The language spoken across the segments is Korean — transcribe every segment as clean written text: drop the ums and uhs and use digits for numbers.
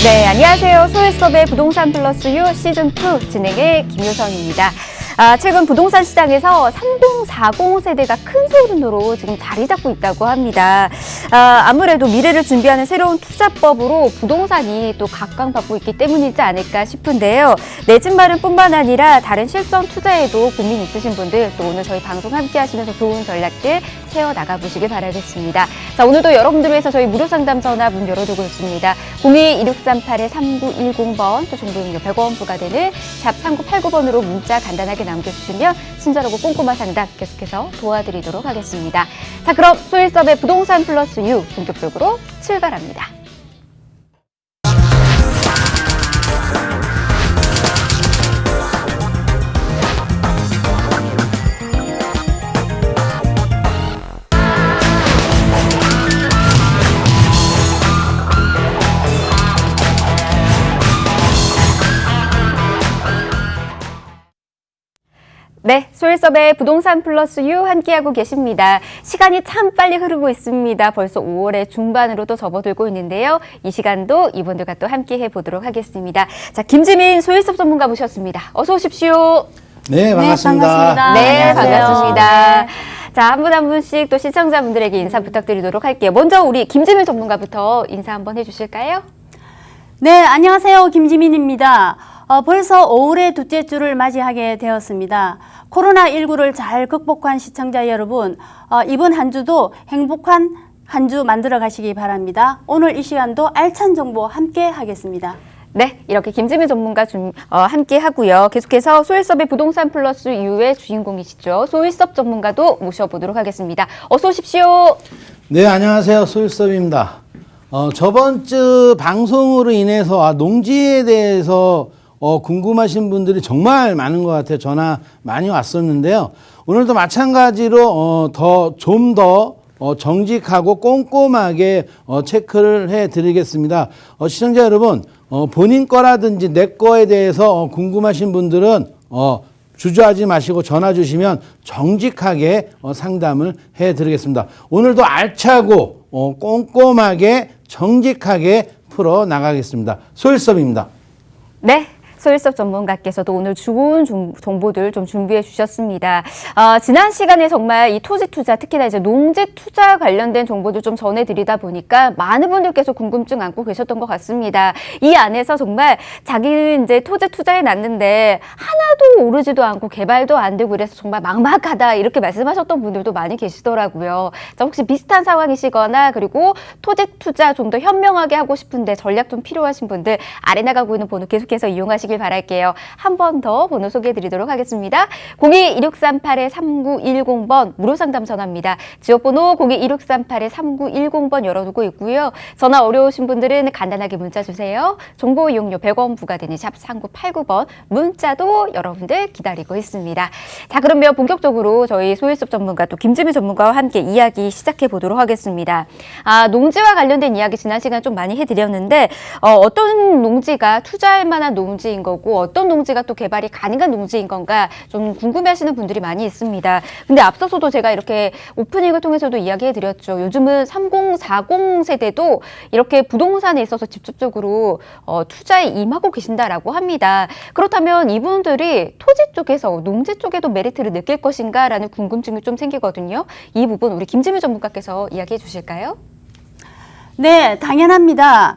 네, 안녕하세요. 소일섭의 부동산 플러스 U 시즌2 진행의 김효선입니다. 최근 부동산 시장에서 3040 세대가 큰 소름으로 지금 자리 잡고 있다고 합니다. 아무래도 미래를 준비하는 새로운 투자법으로 부동산이 또 각광받고 있기 때문이지 않을까 싶은데요. 내 집 마련뿐만 아니라 다른 실전 투자에도 고민 있으신 분들 또 오늘 저희 방송 함께 하시면서 좋은 전략들 세워나가 보시길 바라겠습니다. 자, 오늘도 여러분들을 위해서 저희 무료 상담 전화 문 열어두고 있습니다. 02-2638-3910번 또 정보용료 100원 부과되는 샵 3989번으로 문자 간단하게 남겨주시면 친절하고 꼼꼼한 상담 계속해서 도와드리도록 하겠습니다. 자, 그럼 소일섭의 부동산 플러스 U 본격적으로 출발합니다. 네, 소일섭의 부동산 플러스 U 함께하고 계십니다. 시간이 참 빨리 흐르고 있습니다. 벌써 5월의 중반으로 또 접어들고 있는데요. 이 시간도 이분들과 또 함께해 보도록 하겠습니다. 자, 김지민 소일섭 전문가 모셨습니다. 어서 오십시오. 네, 반갑습니다. 네, 반갑습니다. 자, 한 분 한 분씩 또 시청자분들에게 인사 부탁드리도록 할게요. 먼저 우리 김지민 전문가부터 인사 한번 해주실까요? 네, 안녕하세요. 김지민입니다. 벌써 5월의 둘째 주를 맞이하게 되었습니다. 코로나19를 잘 극복한 시청자 여러분, 이번 한 주도 행복한 한 주 만들어 가시기 바랍니다. 오늘 이 시간도 알찬 정보 함께 하겠습니다. 네, 이렇게 김지민 전문가 함께 하고요. 계속해서 소일섭의 부동산 플러스 U의 주인공이시죠. 소일섭 전문가도 모셔보도록 하겠습니다. 어서 오십시오. 네, 안녕하세요. 소일섭입니다. 저번 주 방송으로 인해서 농지에 대해서 궁금하신 분들이 정말 많은 것 같아요. 전화 많이 왔었는데요. 오늘도 마찬가지로 좀 더 정직하고 꼼꼼하게 체크를 해드리겠습니다. 시청자 여러분, 본인 거라든지 내 거에 대해서 궁금하신 분들은 주저하지 마시고 전화 주시면 정직하게 상담을 해드리겠습니다. 오늘도 알차고 꼼꼼하게 정직하게 풀어나가겠습니다. 소일섭입니다. 네. 소일섭 전문가께서도 오늘 좋은 정보들 좀 준비해 주셨습니다. 지난 시간에 정말 이 토지 투자, 특히나 이제 농지 투자 관련된 정보들 좀 전해드리다 보니까 많은 분들께서 궁금증 안고 계셨던 것 같습니다. 이 안에서 정말 자기는 이제 토지 투자해 놨는데 하나도 오르지도 않고 개발도 안 되고 그래서 정말 막막하다 이렇게 말씀하셨던 분들도 많이 계시더라고요. 자, 혹시 비슷한 상황이시거나 그리고 토지 투자 좀 더 현명하게 하고 싶은데 전략 좀 필요하신 분들 아래 나가고 있는 번호 계속해서 이용하시길 바랄게요. 한 번 더 번호 소개해드리도록 하겠습니다. 02-2638-3910번 무료 상담 전화입니다. 지역번호 02-2638-3910번 열어두고 있고요. 전화 어려우신 분들은 간단하게 문자 주세요. 정보 이용료 100원 부과되는 샵 3989번 문자도 여러분들 기다리고 있습니다. 자, 그러면 본격적으로 저희 소일섭 전문가 또 김지민 전문가와 함께 이야기 시작해 보도록 하겠습니다. 농지와 관련된 이야기 지난 시간에 좀 많이 해드렸는데 어떤 농지가 투자할 만한 농지인 거고 어떤 농지가 또 개발이 가능한 농지인 건가 좀 궁금해하시는 분들이 많이 있습니다. 근데 앞서서도 제가 이렇게 오프닝을 통해서도 이야기해드렸죠. 요즘은 3040 세대도 이렇게 부동산에 있어서 직접적으로 투자에 임하고 계신다라고 합니다. 그렇다면 이분들이 토지 쪽에서 농지 쪽에도 메리트를 느낄 것인가라는 궁금증이 좀 생기거든요. 이 부분 우리 김지민 전문가께서 이야기해 주실까요? 네, 당연합니다.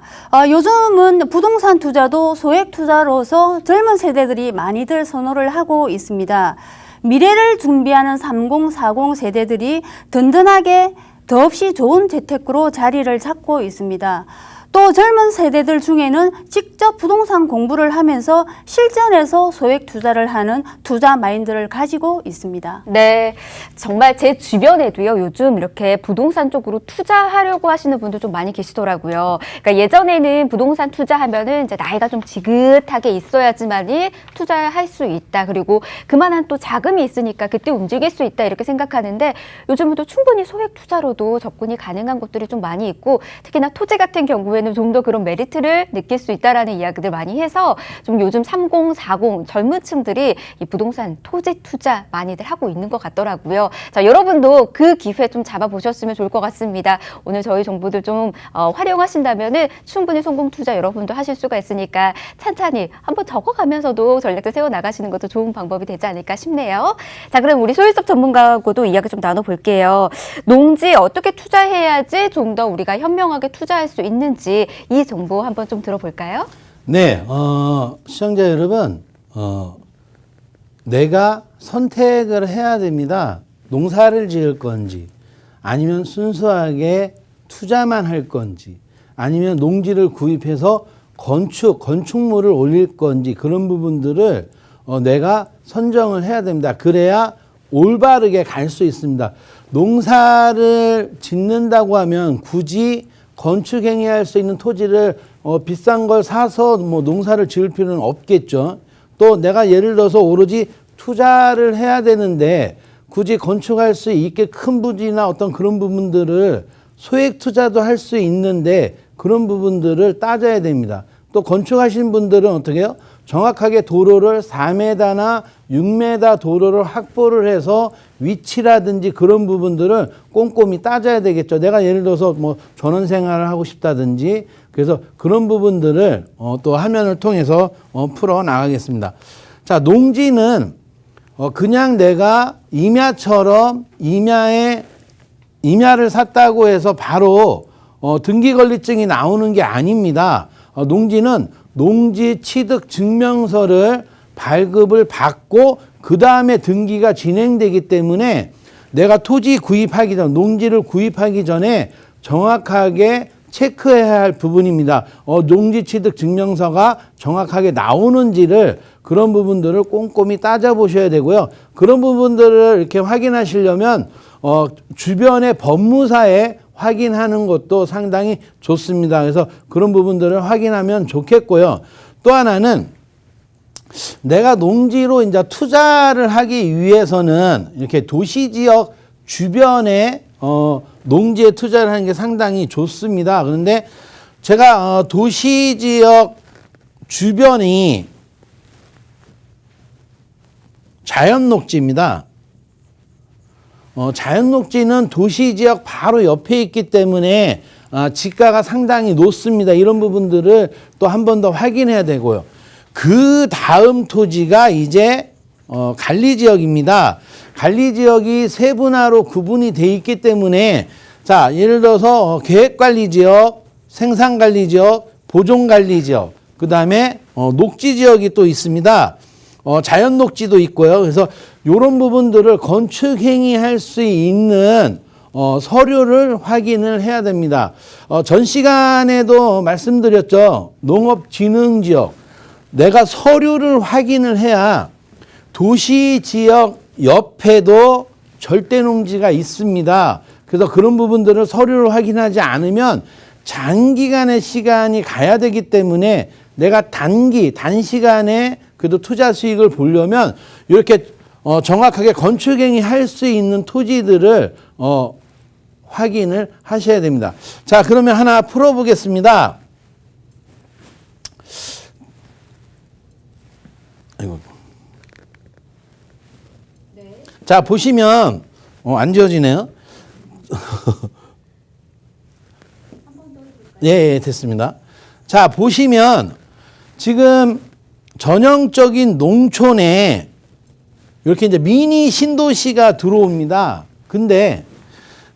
요즘은 부동산 투자도 소액 투자로서 젊은 세대들이 많이들 선호를 하고 있습니다. 미래를 준비하는 3040 세대들이 든든하게 더없이 좋은 재테크로 자리를 잡고 있습니다. 또 젊은 세대들 중에는 직접 부동산 공부를 하면서 실전에서 소액 투자를 하는 투자 마인드를 가지고 있습니다. 네, 정말 제 주변에도요, 요즘 이렇게 부동산 쪽으로 투자하려고 하시는 분들 좀 많이 계시더라고요. 그러니까 예전에는 부동산 투자하면은 이제 나이가 좀 지긋하게 있어야지만이 투자할 수 있다. 그리고 그만한 또 자금이 있으니까 그때 움직일 수 있다. 이렇게 생각하는데 요즘은 또 충분히 소액 투자로도 접근이 가능한 곳들이 좀 많이 있고 특히나 토지 같은 경우에는 되면 좀 더 그런 메리트를 느낄 수 있다라는 이야기들 많이 해서 좀 요즘 30, 40 젊은 층들이 이 부동산 토지 투자 많이들 하고 있는 것 같더라고요. 자, 여러분도 그 기회 좀 잡아보셨으면 좋을 것 같습니다. 오늘 저희 정보들 좀 활용하신다면은 충분히 성공 투자 여러분도 하실 수가 있으니까 찬찬히 한번 적어가면서도 전략들 세워나가시는 것도 좋은 방법이 되지 않을까 싶네요. 자, 그럼 우리 소유섭 전문가하고도 이야기 좀 나눠볼게요. 농지 어떻게 투자해야지 좀 더 우리가 현명하게 투자할 수 있는지 이 정보 한번 좀 들어볼까요? 네, 시청자 여러분, 내가 선택을 해야 됩니다. 농사를 지을 건지, 아니면 순수하게 투자만 할 건지, 아니면 농지를 구입해서 건축물을 올릴 건지, 그런 부분들을 내가 선정을 해야 됩니다. 그래야 올바르게 갈 수 있습니다. 농사를 짓는다고 하면 굳이 건축행위할 수 있는 토지를 비싼 걸 사서 뭐 농사를 지을 필요는 없겠죠. 또 내가 예를 들어서 오로지 투자를 해야 되는데 굳이 건축할 수 있게 큰 부지나 어떤 그런 부분들을 소액 투자도 할 수 있는데 그런 부분들을 따져야 됩니다. 또 건축하신 분들은 어떻게 해요? 정확하게 도로를 4m나 6m 도로를 확보를 해서 위치라든지 그런 부분들을 꼼꼼히 따져야 되겠죠. 내가 예를 들어서 뭐 전원 생활을 하고 싶다든지 그래서 그런 부분들을 또 화면을 통해서 풀어 나가겠습니다. 자, 농지는 그냥 내가 임야처럼 임야를 샀다고 해서 바로 등기권리증이 나오는 게 아닙니다. 농지는 농지 취득 증명서를 발급을 받고 그 다음에 등기가 진행되기 때문에 내가 토지 구입하기 전, 농지를 구입하기 전에 정확하게 체크해야 할 부분입니다. 농지 취득 증명서가 정확하게 나오는지를 그런 부분들을 꼼꼼히 따져보셔야 되고요. 그런 부분들을 이렇게 확인하시려면 주변의 법무사에 확인하는 것도 상당히 좋습니다. 그래서 그런 부분들을 확인하면 좋겠고요. 또 하나는 내가 농지로 이제 투자를 하기 위해서는 이렇게 도시지역 주변에 농지에 투자를 하는 게 상당히 좋습니다. 그런데 제가 도시지역 주변이 자연녹지입니다. 자연녹지는 도시지역 바로 옆에 있기 때문에 지가가 상당히 높습니다. 이런 부분들을 또 한 번 더 확인해야 되고요. 그 다음 토지가 이제 관리지역입니다. 관리지역이 세분화로 구분이 돼 있기 때문에 자, 예를 들어서 계획관리지역, 생산관리지역, 보존관리지역, 그 다음에 녹지지역이 또 있습니다. 자연녹지도 있고요. 그래서 이런 부분들을 건축행위할 수 있는 서류를 확인을 해야 됩니다. 전 시간에도 말씀드렸죠. 농업진흥지역. 내가 서류를 확인을 해야 도시지역 옆에도 절대농지가 있습니다. 그래서 그런 부분들을 서류를 확인하지 않으면 장기간의 시간이 가야 되기 때문에 내가 단시간에 그래도 투자 수익을 보려면 이렇게 정확하게 건축행위 할 수 있는 토지들을 확인을 하셔야 됩니다. 자, 그러면 하나 풀어보겠습니다. 아이고. 네. 자, 보시면 안 지워지네요. 예, 됐습니다. 자, 보시면 지금 전형적인 농촌에 이렇게 이제 미니 신도시가 들어옵니다. 근데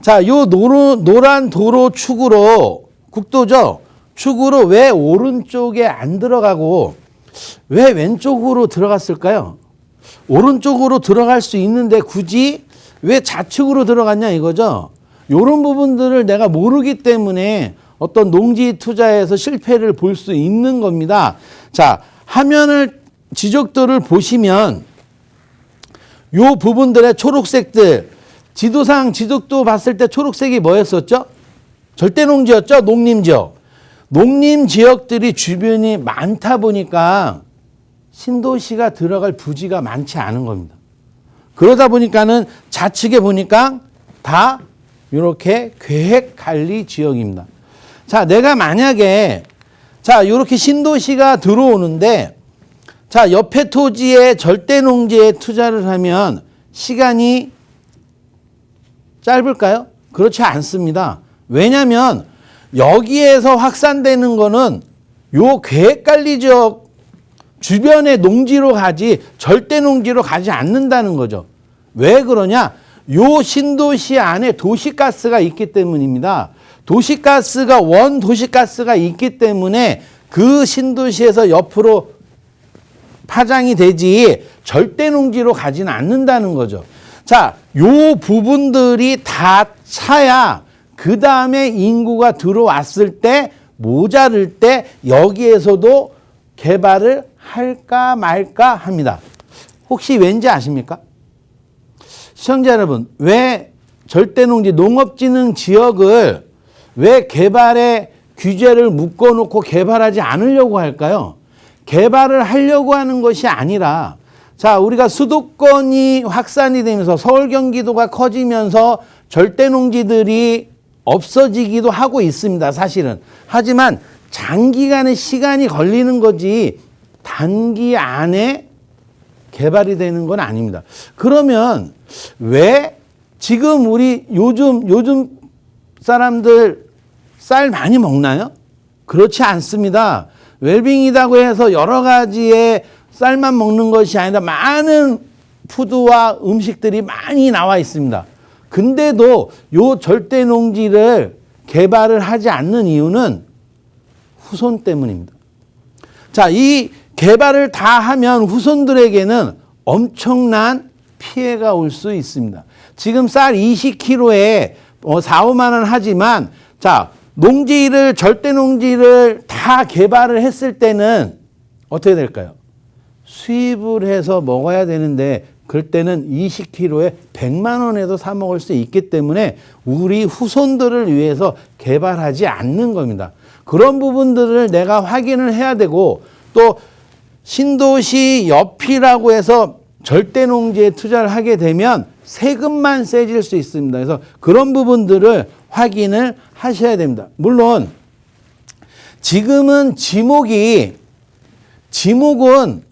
자, 요 노란 도로 축으로 국도죠. 축으로 왜 오른쪽에 안 들어가고 왜 왼쪽으로 들어갔을까요? 오른쪽으로 들어갈 수 있는데 굳이 왜 좌측으로 들어갔냐 이거죠. 요런 부분들을 내가 모르기 때문에 어떤 농지 투자에서 실패를 볼 수 있는 겁니다. 자, 화면을 지적도를 보시면 요 부분들의 초록색들 지도상 지적도 봤을 때 초록색이 뭐였었죠? 절대농지였죠? 농림지역. 농림지역들이 주변이 많다 보니까 신도시가 들어갈 부지가 많지 않은 겁니다. 그러다 보니까는 좌측에 보니까 다 이렇게 계획관리 지역입니다. 자, 내가 만약에 자, 이렇게 신도시가 들어오는데 자, 옆에 토지에 절대 농지에 투자를 하면 시간이 짧을까요? 그렇지 않습니다. 왜냐하면 여기에서 확산되는 거는 요 계획관리지역 주변의 농지로 가지 절대 농지로 가지 않는다는 거죠. 왜 그러냐? 요 신도시 안에 도시가스가 있기 때문입니다. 도시가스가 원도시가스가 있기 때문에 그 신도시에서 옆으로 파장이 되지 절대 농지로 가지는 않는다는 거죠. 자, 요 부분들이 다 차야 그 다음에 인구가 들어왔을 때 모자랄 때 여기에서도 개발을 할까 말까 합니다. 혹시 왠지 아십니까? 시청자 여러분, 왜 절대농지 농업진흥 지역을 왜 개발의 규제를 묶어놓고 개발하지 않으려고 할까요? 개발을 하려고 하는 것이 아니라 자, 우리가 수도권이 확산이 되면서 서울 경기도가 커지면서 절대농지들이 없어지기도 하고 있습니다. 사실은. 하지만 장기간의 시간이 걸리는 거지 단기 안에 개발이 되는 건 아닙니다. 그러면 왜 지금 우리 요즘 사람들 쌀 많이 먹나요? 그렇지 않습니다. 웰빙이라고 해서 여러 가지의 쌀만 먹는 것이 아니라 많은 푸드와 음식들이 많이 나와 있습니다. 근데도 요 절대 농지를 개발을 하지 않는 이유는 후손 때문입니다. 자, 이 개발을 다 하면 후손들에게는 엄청난 피해가 올 수 있습니다. 지금 쌀 20kg에 4, 5만 원 하지만 자, 농지를 절대 농지를 다 개발을 했을 때는 어떻게 될까요? 수입을 해서 먹어야 되는데 그럴 때는 20kg에 100만 원에도 사 먹을 수 있기 때문에 우리 후손들을 위해서 개발하지 않는 겁니다. 그런 부분들을 내가 확인을 해야 되고 또 신도시 옆이라고 해서 절대 농지에 투자를 하게 되면 세금만 세질 수 있습니다. 그래서 그런 부분들을 확인을 하셔야 됩니다. 물론 지금은 지목은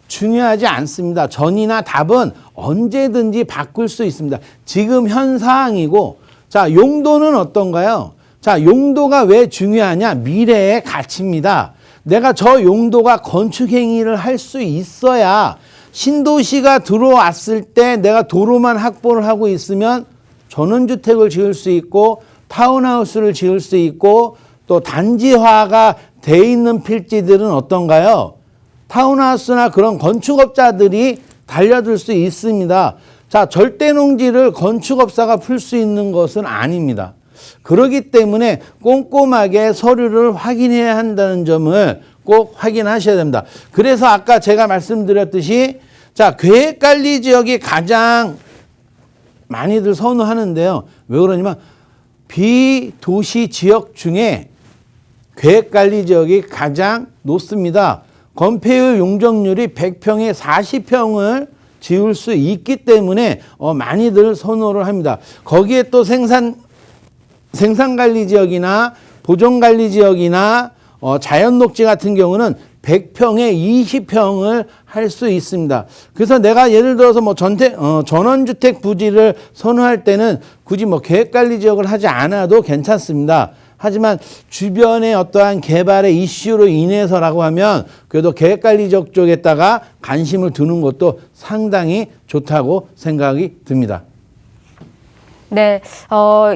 중요하지 않습니다. 전이나 답은 언제든지 바꿀 수 있습니다. 지금 현 상황이고 자, 용도는 어떤가요? 자, 용도가 왜 중요하냐? 미래의 가치입니다. 내가 저 용도가 건축 행위를 할 수 있어야 신도시가 들어왔을 때 내가 도로만 확보를 하고 있으면 전원주택을 지을 수 있고 타운하우스를 지을 수 있고 또 단지화가 돼 있는 필지들은 어떤가요? 타운하우스나 그런 건축업자들이 달려들 수 있습니다. 자, 절대농지를 건축업자가 풀 수 있는 것은 아닙니다. 그렇기 때문에 꼼꼼하게 서류를 확인해야 한다는 점을 꼭 확인하셔야 됩니다. 그래서 아까 제가 말씀드렸듯이 자, 계획관리 지역이 가장 많이들 선호하는데요. 왜 그러냐면 비도시 지역 중에 계획관리 지역이 가장 높습니다. 건폐율 용적률이 100평에 40평을 지을 수 있기 때문에 많이들 선호를 합니다. 거기에 또 생산관리 지역이나 보존관리 지역이나 자연녹지 같은 경우는 100평에 20평을 할 수 있습니다. 그래서 내가 예를 들어서 뭐 전원주택 부지를 선호할 때는 굳이 뭐 계획관리 지역을 하지 않아도 괜찮습니다. 하지만 주변의 어떠한 개발의 이슈로 인해서라고 하면 그래도 계획관리 지역 쪽에다가 관심을 두는 것도 상당히 좋다고 생각이 듭니다. 네,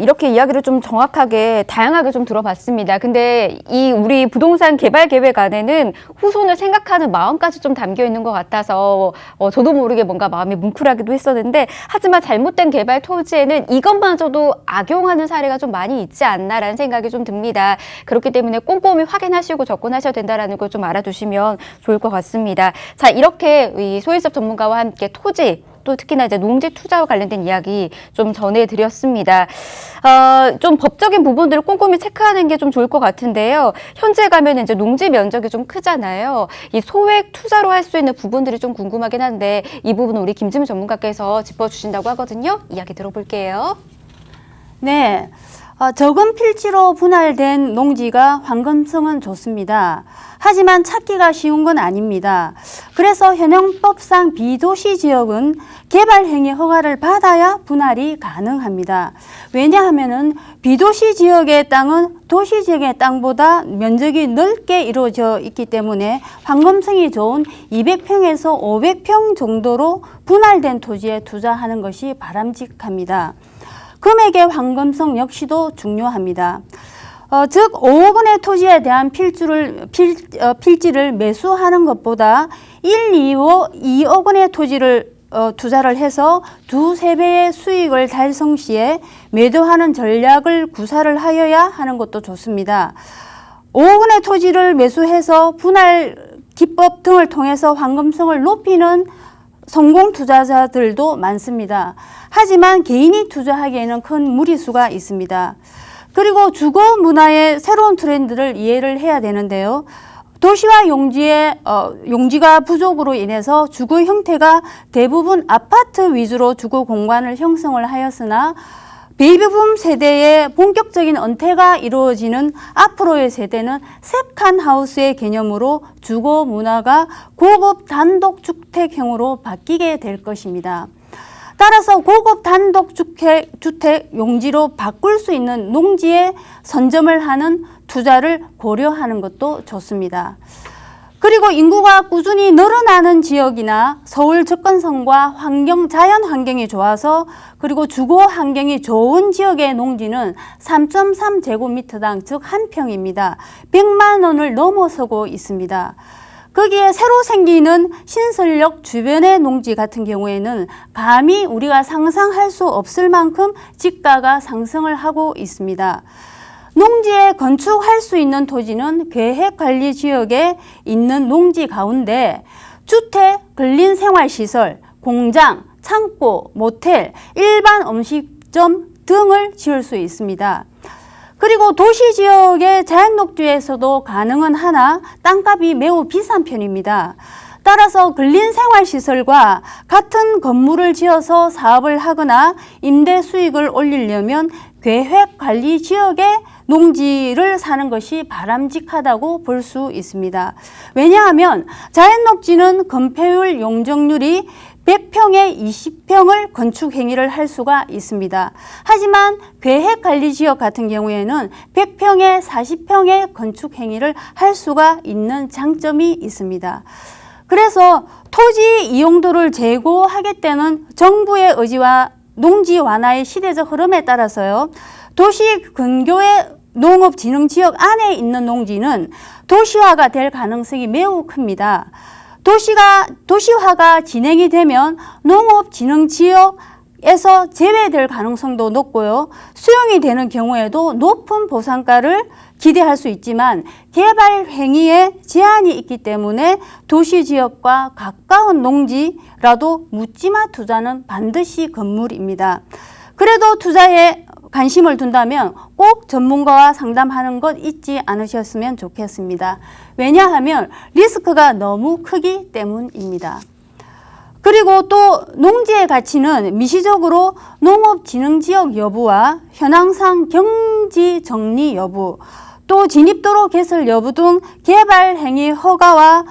이렇게 이야기를 좀 정확하게 다양하게 좀 들어봤습니다. 근데 이 우리 부동산 개발 계획 안에는 후손을 생각하는 마음까지 좀 담겨 있는 것 같아서 저도 모르게 뭔가 마음이 뭉클하기도 했었는데 하지만 잘못된 개발 토지에는 이것마저도 악용하는 사례가 좀 많이 있지 않나라는 생각이 좀 듭니다. 그렇기 때문에 꼼꼼히 확인하시고 접근하셔야 된다는 걸 좀 알아두시면 좋을 것 같습니다. 자, 이렇게 이 소유섭 전문가와 함께 토지 또 특히나 이제 농지 투자와 관련된 이야기 좀 전해드렸습니다. 좀 법적인 부분들을 꼼꼼히 체크하는 게 좀 좋을 것 같은데요. 현재 가면 이제 농지 면적이 좀 크잖아요. 이 소액 투자로 할 수 있는 부분들이 좀 궁금하긴 한데 이 부분은 우리 김지문 전문가께서 짚어주신다고 하거든요. 이야기 들어볼게요. 네. 적은 필지로 분할된 농지가 황금성은 좋습니다. 하지만 찾기가 쉬운 건 아닙니다. 그래서 현행법상 비도시 지역은 개발행위 허가를 받아야 분할이 가능합니다. 왜냐하면 비도시 지역의 땅은 도시 지역의 땅보다 면적이 넓게 이루어져 있기 때문에 황금성이 좋은 200평에서 500평 정도로 분할된 토지에 투자하는 것이 바람직합니다. 금액의 황금성 역시도 중요합니다. 즉 5억 원의 토지에 대한 필지를 매수하는 것보다 2억 원의 토지를 투자를 해서 2~3배의 수익을 달성 시에 매도하는 전략을 구사를 하여야 하는 것도 좋습니다. 5억 원의 토지를 매수해서 분할 기법 등을 통해서 황금성을 높이는 성공 투자자들도 많습니다. 하지만 개인이 투자하기에는 큰 무리수가 있습니다. 그리고 주거 문화의 새로운 트렌드를 이해를 해야 되는데요. 도시와 용지가 부족으로 인해서 주거 형태가 대부분 아파트 위주로 주거 공간을 형성을 하였으나 베이비붐 세대의 본격적인 은퇴가 이루어지는 앞으로의 세대는 세컨 하우스의 개념으로 주거 문화가 고급 단독주택형으로 바뀌게 될 것입니다. 따라서 고급 단독주택 용지로 바꿀 수 있는 농지에 선점을 하는 투자를 고려하는 것도 좋습니다. 그리고 인구가 꾸준히 늘어나는 지역이나 서울 접근성과 자연 환경이 좋아서 그리고 주거 환경이 좋은 지역의 농지는 3.3제곱미터당 즉 한 평입니다. 100만 원을 넘어서고 있습니다. 거기에 새로 생기는 신설역 주변의 농지 같은 경우에는 감히 우리가 상상할 수 없을 만큼 지가가 상승을 하고 있습니다. 농지에 건축할 수 있는 토지는 계획관리지역에 있는 농지 가운데 주택, 근린생활시설, 공장, 창고, 모텔, 일반 음식점 등을 지을 수 있습니다. 그리고 도시지역의 자연녹지에서도 가능은 하나 땅값이 매우 비싼 편입니다. 따라서 근린생활시설과 같은 건물을 지어서 사업을 하거나 임대 수익을 올리려면 계획관리지역의 농지를 사는 것이 바람직하다고 볼 수 있습니다. 왜냐하면 자연녹지는 건폐율 용적률이 100평에 20평을 건축 행위를 할 수가 있습니다. 하지만 계획관리지역 같은 경우에는 100평에 40평의 건축 행위를 할 수가 있는 장점이 있습니다. 그래서 토지 이용도를 제고하겠다는 정부의 의지와 농지 완화의 시대적 흐름에 따라서요. 도시 근교의 농업진흥지역 안에 있는 농지는 도시화가 될 가능성이 매우 큽니다. 도시화가 진행이 되면 농업진흥지역에서 제외될 가능성도 높고요. 수용이 되는 경우에도 높은 보상가를 기대할 수 있지만 개발 행위에 제한이 있기 때문에 도시지역과 가까운 농지라도 묻지마 투자는 반드시 건물입니다. 그래도 투자에 관심을 둔다면 꼭 전문가와 상담하는 것 잊지 않으셨으면 좋겠습니다. 왜냐하면 리스크가 너무 크기 때문입니다. 그리고 또 농지의 가치는 미시적으로 농업진흥지역 여부와 현황상 경지 정리 여부, 또 진입도로 개설 여부 등 개발 행위 허가와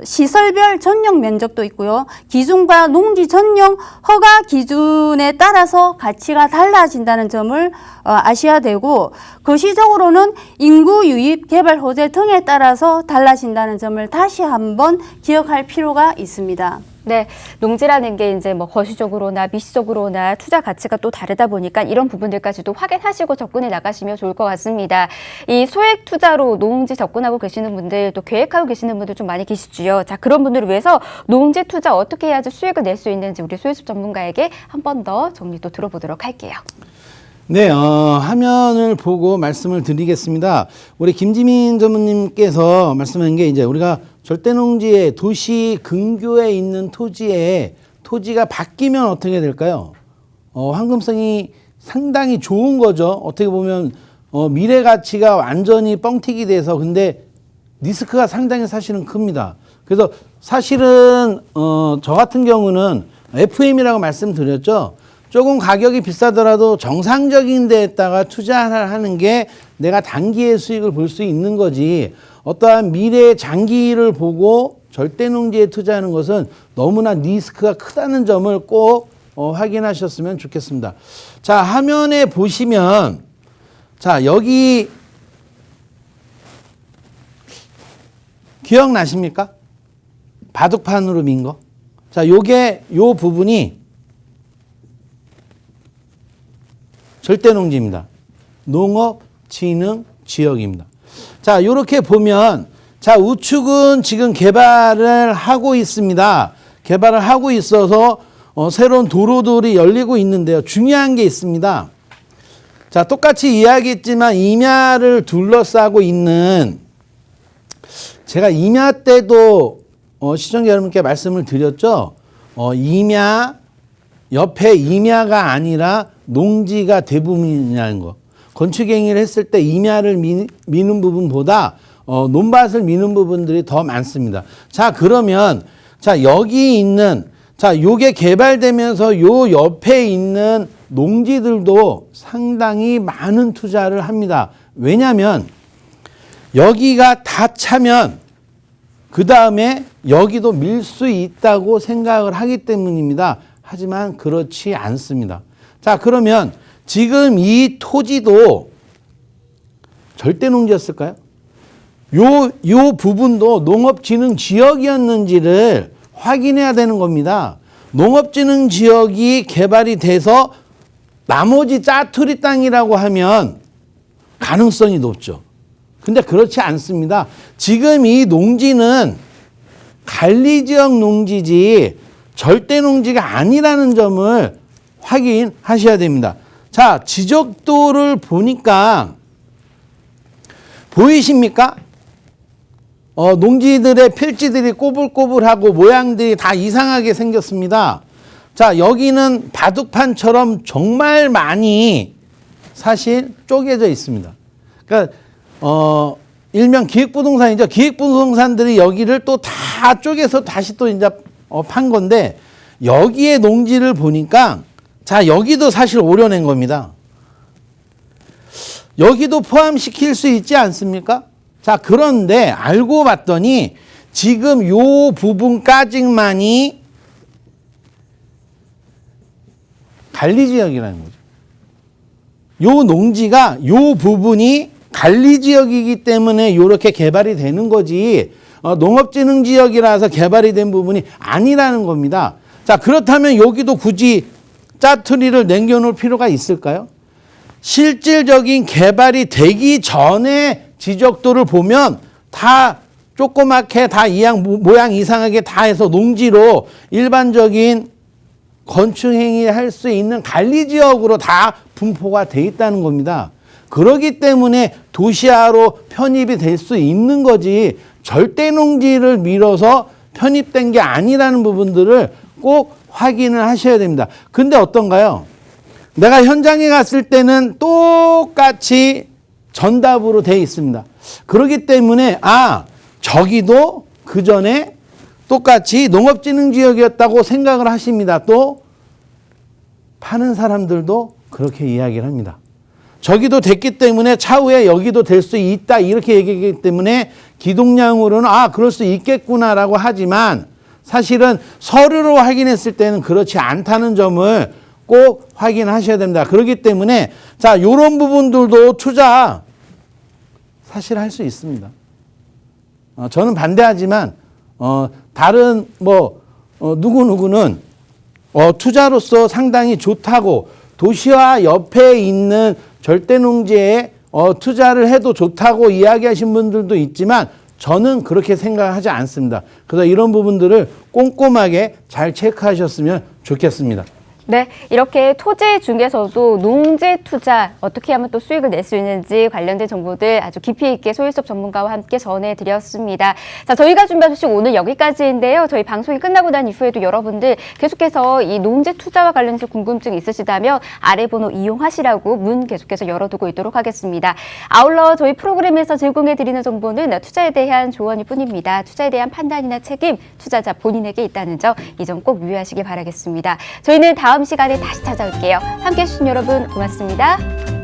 시설별 전용 면적도 있고요. 기준과 농지 전용 허가 기준에 따라서 가치가 달라진다는 점을 아셔야 되고, 거시적으로는 인구 유입, 개발 호재 등에 따라서 달라진다는 점을 다시 한번 기억할 필요가 있습니다. 네, 농지라는 게 이제 뭐 거시적으로나 미시적으로나 투자 가치가 또 다르다 보니까 이런 부분들까지도 확인하시고 접근해 나가시면 좋을 것 같습니다. 이 소액 투자로 농지 접근하고 계시는 분들, 또 계획하고 계시는 분들 좀 많이 계시죠. 자, 그런 분들을 위해서 농지 투자 어떻게 해야지 수익을 낼 수 있는지 우리 소유습 전문가에게 한 번 더 정리 또 들어보도록 할게요. 네, 화면을 보고 말씀을 드리겠습니다. 우리 김지민 전무님께서 말씀한 게 이제 우리가 절대농지의 도시 근교에 있는 토지가 바뀌면 어떻게 될까요? 황금성이 상당히 좋은 거죠. 어떻게 보면 미래 가치가 완전히 뻥튀기 돼서, 근데 리스크가 상당히 사실은 큽니다. 그래서 사실은 저 같은 경우는 FM이라고 말씀드렸죠. 조금 가격이 비싸더라도 정상적인 데에다가 투자를 하는 게 내가 단기의 수익을 볼 수 있는 거지, 어떠한 미래의 장기를 보고 절대농지에 투자하는 것은 너무나 리스크가 크다는 점을 꼭 확인하셨으면 좋겠습니다. 자, 화면에 보시면, 자, 여기 기억나십니까? 바둑판으로 민 거. 자, 요 부분이 절대농지입니다. 농업진흥지역입니다. 자, 요렇게 보면, 자, 우측은 지금 개발을 하고 있습니다. 개발을 하고 있어서 새로운 도로들이 열리고 있는데요. 중요한 게 있습니다. 자, 똑같이 이야기했지만 임야를 둘러싸고 있는, 제가 임야 때도 시청자 여러분께 말씀을 드렸죠. 임야, 옆에 임야가 아니라 농지가 대부분이라는 거. 건축행위를 했을 때 임야를 미는 부분보다 논밭을 미는 부분들이 더 많습니다. 자, 그러면, 자, 여기 있는, 자, 요게 개발되면서 요 옆에 있는 농지들도 상당히 많은 투자를 합니다. 왜냐면 여기가 다 차면 그 다음에 여기도 밀 수 있다고 생각을 하기 때문입니다. 하지만 그렇지 않습니다. 자, 그러면 지금 이 토지도 절대농지였을까요? 요 부분도 농업진흥지역이었는지를 확인해야 되는 겁니다. 농업진흥지역이 개발이 돼서 나머지 짜투리 땅이라고 하면 가능성이 높죠. 근데 그렇지 않습니다. 지금 이 농지는 관리지역 농지지 절대농지가 아니라는 점을 확인하셔야 됩니다. 자, 지적도를 보니까 보이십니까? 농지들의 필지들이 꼬불꼬불하고 모양들이 다 이상하게 생겼습니다. 자, 여기는 바둑판처럼 정말 많이 사실 쪼개져 있습니다. 그러니까 일명 기획부동산이죠. 기획부동산들이 여기를 또 다 쪼개서 다시 또 이제 판 건데, 여기에 농지를 보니까, 자, 여기도 사실 오려낸 겁니다. 여기도 포함시킬 수 있지 않습니까? 자, 그런데 알고 봤더니 지금 요 부분까지만이 관리지역이라는 거죠. 요 농지가 요 부분이 관리지역이기 때문에 이렇게 개발이 되는 거지, 농업진흥지역이라서 개발이 된 부분이 아니라는 겁니다. 자, 그렇다면 여기도 굳이 짜투리를 남겨놓을 필요가 있을까요? 실질적인 개발이 되기 전에 지적도를 보면 다 조그맣게 다 모양 이상하게 다 해서 농지로 일반적인 건축행위 할 수 있는 관리지역으로 다 분포가 돼 있다는 겁니다. 그렇기 때문에 도시화로 편입이 될 수 있는 거지, 절대농지를 밀어서 편입된 게 아니라는 부분들을 꼭 확인을 하셔야 됩니다. 근데 어떤가요? 내가 현장에 갔을 때는 똑같이 전답으로 되어 있습니다. 그렇기 때문에 저기도 그 전에 똑같이 농업진흥지역이었다고 생각을 하십니다. 또 파는 사람들도 그렇게 이야기를 합니다. 저기도 됐기 때문에 차후에 여기도 될 수 있다 이렇게 얘기하기 때문에 기동량으로는 그럴 수 있겠구나라고 하지만, 사실은 서류로 확인했을 때는 그렇지 않다는 점을 꼭 확인하셔야 됩니다. 그렇기 때문에 자, 이런 부분들도 투자 사실 할 수 있습니다. 저는 반대하지만 다른 누구누구는 투자로서 상당히 좋다고, 도시화 옆에 있는 절대농지에 투자를 해도 좋다고 이야기하신 분들도 있지만, 저는 그렇게 생각하지 않습니다. 그래서 이런 부분들을 꼼꼼하게 잘 체크하셨으면 좋겠습니다. 네, 이렇게 토지 중에서도 농지 투자 어떻게 하면 또 수익을 낼 수 있는지 관련된 정보들 아주 깊이 있게 소일섭 전문가와 함께 전해드렸습니다. 자, 저희가 준비한 소식 오늘 여기까지인데요. 저희 방송이 끝나고 난 이후에도 여러분들 계속해서 이 농지 투자와 관련해서 궁금증 있으시다면 아래 번호 이용하시라고 문 계속해서 열어두고 있도록 하겠습니다. 아울러 저희 프로그램에서 제공해드리는 정보는 투자에 대한 조언일 뿐입니다. 투자에 대한 판단이나 책임 투자자 본인에게 있다는 점, 이 점 꼭 유의하시기 바라겠습니다. 저희는 다음 다음 시간에 다시 찾아올게요. 함께해 주신 여러분 고맙습니다.